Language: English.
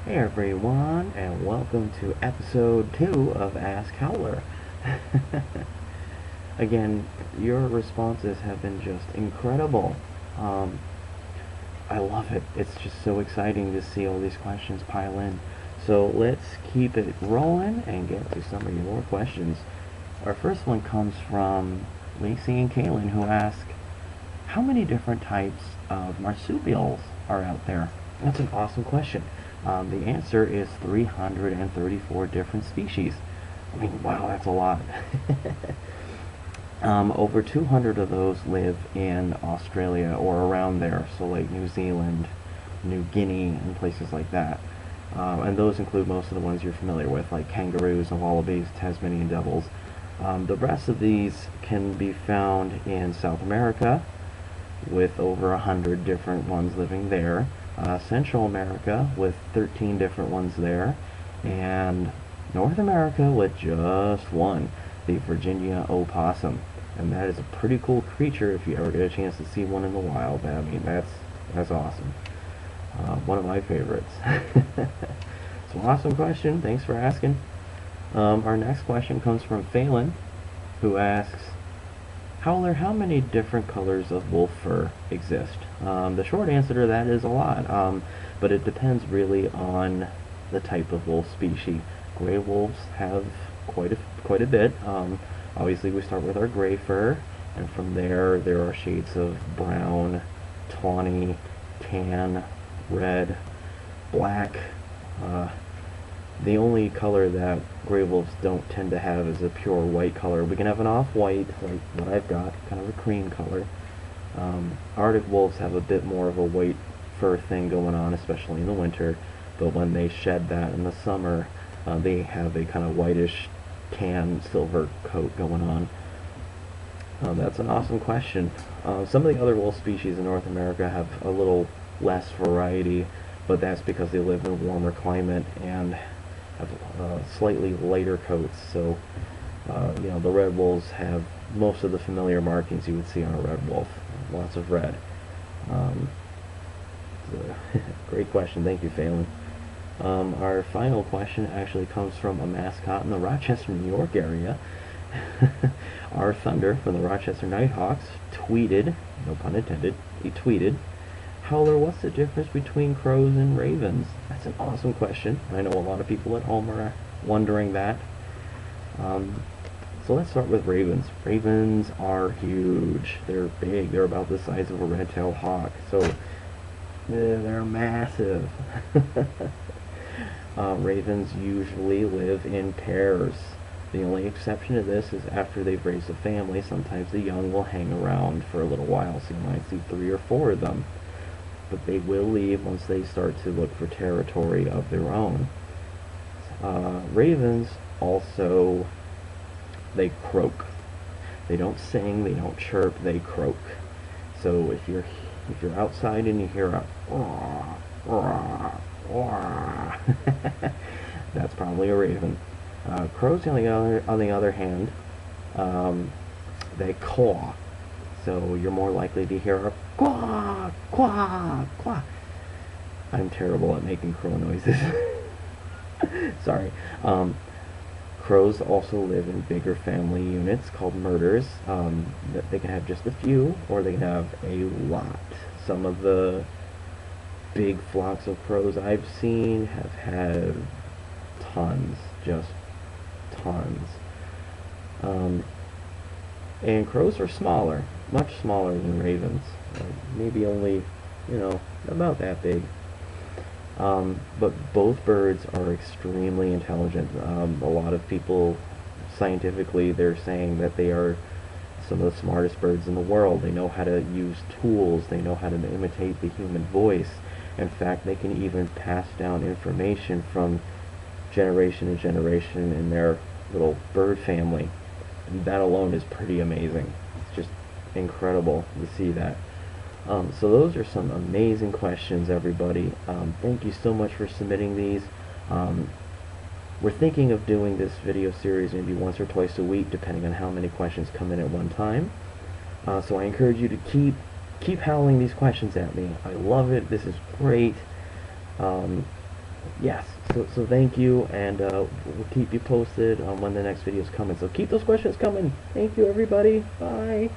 Hey everyone, and welcome to episode 2 of Ask Howler. Again, your responses have been just incredible. Um, I love it. It's just so exciting to see all these questions pile in. So let's keep it rolling and get to some of your questions. Our first one comes from Lacey and Kaylin, who ask, how many different types of marsupials are out there? That's an awesome question. The answer is 334 different species. I mean, wow, that's a lot. Over 200 of those live in Australia or around there, so like New Zealand, New Guinea, and places like that. And those include most of the ones you're familiar with, like kangaroos and wallabies, Tasmanian devils. The rest of these can be found in South America, with over 100 different ones living there. Central America with 13 different ones there, and North America with just one, the Virginia opossum. And that is a pretty cool creature if you ever get a chance to see one in the wild. I mean, that's awesome. One of my favorites. So awesome question. Thanks for asking. Our next question comes from Phelan, who asks, Howler, how many different colors of wolf fur exist? The short answer to that is a lot, but it depends really on the type of wolf species. Gray wolves have quite a bit. Obviously, we start with our gray fur, and from there are shades of brown, tawny, tan, red, black. The only color that gray wolves don't tend to have is a pure white color. We can have an off-white, like what I've got, kind of a cream color. Arctic wolves have a bit more of a white fur thing going on, especially in the winter. But when they shed that in the summer, they have a kind of whitish, tan, silver coat going on. That's an awesome question. Some of the other wolf species in North America have a little less variety, but that's because they live in a warmer climate and have slightly lighter coats. So, the red wolves have most of the familiar markings you would see on a red wolf. Lots of red. Great question. Thank you, Phelan. Our final question actually comes from a mascot in the Rochester, New York area. Our Thunder from the Rochester Nighthawks tweeted, no pun intended, he tweeted, Howler, what's the difference between crows and ravens? That's an awesome question. I know a lot of people at home are wondering that. So let's start with ravens. Ravens are huge. They're big. They're about the size of a red-tailed hawk. So they're massive. Ravens usually live in pairs. The only exception to this is after they've raised a family, sometimes the young will hang around for a little while, so you might see 3 or 4 of them. But they will leave once they start to look for territory of their own. Ravens also, they croak. They don't sing, they don't chirp, they croak. So if you're outside and you hear a wah, wah, wah, that's probably a raven. Crows, on the other hand, they caw. So you're more likely to hear a quack, quack, quack. I'm terrible at making crow noises. Sorry. Crows also live in bigger family units called murders. They can have just a few, or they can have a lot. Some of the big flocks of crows I've seen have had tons, just tons. And crows are smaller, much smaller than ravens. Maybe only, about that big. But both birds are extremely intelligent. A lot of people, scientifically, they're saying that they are some of the smartest birds in the world. They know how to use tools. They know how to imitate the human voice. In fact, they can even pass down information from generation to generation in their little bird family. And that alone is pretty amazing. It's just incredible to see that. So those are some amazing questions, everybody. Thank you so much for submitting these. We're thinking of doing this video series maybe once or twice a week, depending on how many questions come in at one time. So I encourage you to keep howling these questions at me. I love it. This is great. Yes, so thank you, and we'll keep you posted on when the next video is coming. So keep those questions coming. Thank you, everybody. Bye.